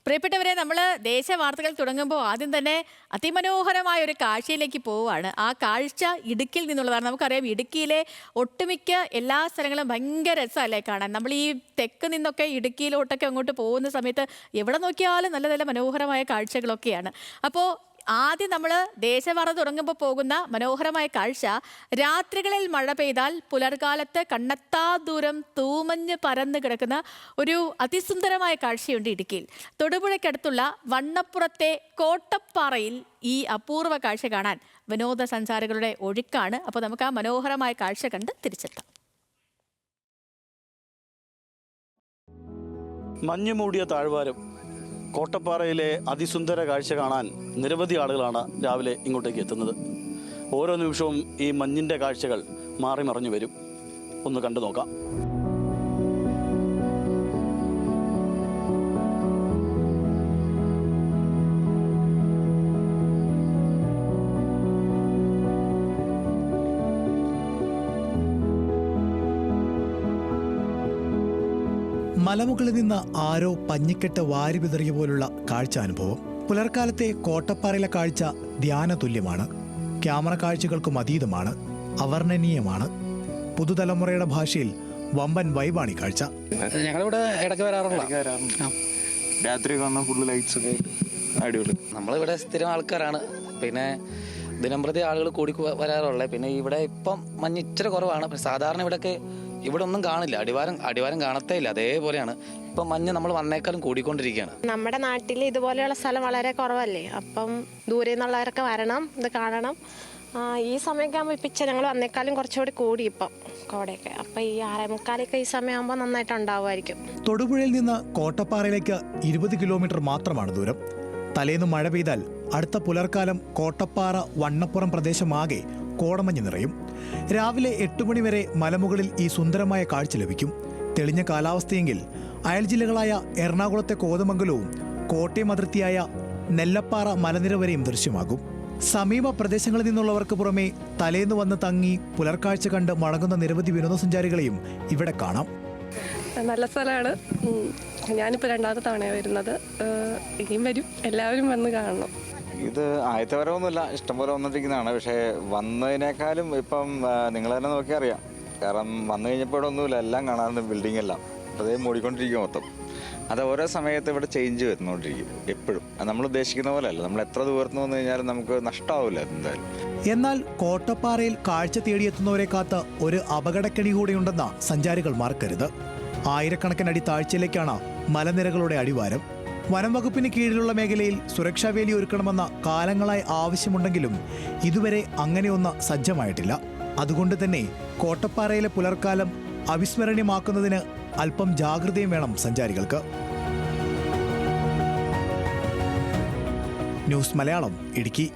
പ്രിയപ്പെട്ടവരെ, നമ്മൾ ദേശവാർത്തകൾ തുടങ്ങുമ്പോൾ ആദ്യം തന്നെ അതിമനോഹരമായ ഒരു കാഴ്ചയിലേക്ക് പോവുകയാണ്. ആ കാഴ്ച ഇടുക്കിയിൽ നിന്നുള്ളതാണ്. നമുക്കറിയാം, ഇടുക്കിയിലെ ഒട്ടുമിക്ക എല്ലാ സ്ഥലങ്ങളും ഭയങ്കര രസമല്ലേ കാണാൻ. നമ്മൾ ഈ തെക്ക് നിന്നൊക്കെ ഇടുക്കിയിലോട്ടൊക്കെ അങ്ങോട്ട് പോകുന്ന സമയത്ത് എവിടെ നോക്കിയാലും നല്ല നല്ല മനോഹരമായ കാഴ്ചകളൊക്കെയാണ്. അപ്പോൾ ആദ്യം നമ്മൾ ദേശവാർത്ത തുടങ്ങുമ്പോൾ പോകുന്ന മനോഹരമായ കാഴ്ച, രാത്രികളിൽ മഴ പെയ്താൽ പുലർകാലത്ത് കണ്ണെത്താ ദൂരം തൂമഞ്ഞ് പരന്ന് കിടക്കുന്ന ഒരു അതിസുന്ദരമായ കാഴ്ചയുണ്ട് ഇടുക്കിയിൽ. തൊടുപുഴയ്ക്കടുത്തുള്ള വണ്ണപ്പുറത്തെ കോട്ടപ്പാറയിൽ ഈ അപൂർവ കാഴ്ച കാണാൻ വിനോദസഞ്ചാരികളുടെ ഒഴുക്കാണ്. അപ്പോൾ നമുക്ക് ആ മനോഹരമായ കാഴ്ച കണ്ട് തിരിച്ചെത്താം. മഞ്ഞുമൂടിയ താഴ്വാരം കോട്ടപ്പാറയിലെ അതിസുന്ദര കാഴ്ച കാണാൻ നിരവധി ആളുകളാണ് രാവിലെ ഇങ്ങോട്ടേക്ക് എത്തുന്നത്. ഓരോ നിമിഷവും ഈ മഞ്ഞിൻ്റെ കാഴ്ചകൾ മാറി മറിഞ്ഞു വരും. ഒന്ന് കണ്ടു നോക്കാം. മലമുകളിൽ നിന്ന് ആരോ പഞ്ഞിക്കെട്ട് വാരി വിതറിയ പോലുള്ള കാഴ്ച അനുഭവം. പുലർക്കാലത്തെ കോട്ടപ്പാറയിലെ കാഴ്ച ധ്യാനതുല്യമാണ്. ക്യാമറ കാഴ്ചകൾക്കും അതീതമാണ്, അവർണ്ണനീയമാണ്. പുതുതലമുറയുടെ ഭാഷയിൽ വമ്പൻ വൈബാണ് ഈ കാഴ്ച. ഞങ്ങളിവിടെ ഇടയ്ക്ക് വരാറുള്ള രാത്രി കാണുന്ന ഫുള്ള് ലൈറ്റ്സ് ഒക്കെ അടിപൊളി. നമ്മളിവിടെ സ്ഥിരം ആൾക്കാരാണ്. പിന്നെ ദിനംപ്രതി ആളുകൾ കൂടി വരാറുള്ളത്. പിന്നെ ഇവിടെ ഇപ്പം മഞ്ഞ് ഇച്ചിരി കുറവാണ്. സാധാരണ ഇവിടെ ഒന്നും കാണില്ല. അടിവാരം കാണത്തേ ഇല്ല. അതേപോലെയാണ് ഇപ്പം മഞ്ഞ് നമ്മൾ വന്നേക്കാളും കൂടിക്കൊണ്ടിരിക്കുകയാണ്. നമ്മുടെ നാട്ടിൽ ഇതുപോലെയുള്ള സ്ഥലം വളരെ കുറവല്ലേ. അപ്പം ദൂരെ നിന്നുള്ളവരൊക്കെ വരണം, ഇത് കാണണം. ഈ സമയമൊക്കെ ആകുമ്പോൾ ഇപ്പം ഞങ്ങൾ വന്നേക്കാളും കുറച്ചുകൂടി കൂടി ഇപ്പം കോടയൊക്കെ. അപ്പം ഈ 6:45 ഈ സമയമാകുമ്പോൾ നന്നായിട്ട് ഉണ്ടാവുമായിരിക്കും. തൊടുപുഴയിൽ നിന്ന് കോട്ടപ്പാറയിലേക്ക് 20 കിലോമീറ്റർ മാത്രമാണ് ദൂരം. തലേന്ന് മഴ പെയ്താൽ അടുത്ത പുലർക്കാലം കോട്ടപ്പാറ വണ്ണപ്പുറം പ്രദേശമാകെ കോടമഞ്ഞ് നിറയും. രാവിലെ 8 മണി വരെ മലമുകളിൽ ഈ സുന്ദരമായ കാഴ്ച ലഭിക്കും. തെളിഞ്ഞ കാലാവസ്ഥയെങ്കിൽ അയൽ ജില്ലകളായ എറണാകുളത്തെ കോതമംഗലവും കോട്ടയം അതിർത്തിയായ നെല്ലപ്പാറ മലനിര വരെയും ദൃശ്യമാകും. സമീപ പ്രദേശങ്ങളിൽ നിന്നുള്ളവർക്ക് പുറമെ തലേന്ന് വന്ന് തങ്ങി പുലർക്കാഴ്ച കണ്ട് മടങ്ങുന്ന നിരവധി വിനോദസഞ്ചാരികളെയും ഇവിടെ കാണാം. നല്ല സ്ഥലമാണ്. ഞാനിപ്പോൾ 2ാമത്തെ തവണയാണ് വരുന്നത്. ഇനിയും വരും. എല്ലാവരും വന്ന് കാണണം. ഇത് ആദ്യത്തെ വരവൊന്നുമില്ല, ഇഷ്ടംപോലെ വന്നിരിക്കുന്നതാണ്. പക്ഷേ വന്നതിനേക്കാളും ഇപ്പം നിങ്ങൾ തന്നെ നോക്കിയാൽ അറിയാം. കാരണം വന്നു കഴിഞ്ഞപ്പോൾ ഇവിടെ ഒന്നുമില്ല, എല്ലാം കാണാറുണ്ട്. ബിൽഡിംഗ് എല്ലാം അതേ മൂടിക്കൊണ്ടിരിക്കും മൊത്തം. അത് ഓരോ സമയത്ത് ഇവിടെ ചേഞ്ച് വരുന്നോണ്ടിരിക്കും എപ്പോഴും. അത് നമ്മൾ ഉദ്ദേശിക്കുന്ന പോലെ അല്ല. നമ്മൾ എത്ര ദൂരത്ത് വന്നു കഴിഞ്ഞാലും നമുക്ക് നഷ്ടമാവില്ല എന്തായാലും. എന്നാൽ കോട്ടപ്പാറയിൽ കാഴ്ച തേടിയെത്തുന്നവരെ കാത്ത് ഒരു അപകടക്കെണി കൂടിയുണ്ടെന്ന സഞ്ചാരികൾ മറക്കരുത്. ആയിരക്കണക്കിന് അടി താഴ്ചയിലേക്കാണ് മലനിരകളുടെ അടിവാരം. വനം വകുപ്പിന് കീഴിലുള്ള മേഖലയിൽ സുരക്ഷാ വേലി ഒരുക്കണമെന്ന കാലങ്ങളായി ആവശ്യമുണ്ടെങ്കിലും ഇതുവരെ അങ്ങനെയൊന്ന് സജ്ജമായിട്ടില്ല. അതുകൊണ്ട് തന്നെ കോട്ടപ്പാറയിലെ പുലർക്കാലം അവിസ്മരണീയമാക്കുന്നതിന് അല്പം ജാഗ്രതയും വേണം സഞ്ചാരികൾക്ക്. ന്യൂസ് മലയാളം, ഇടുക്കി.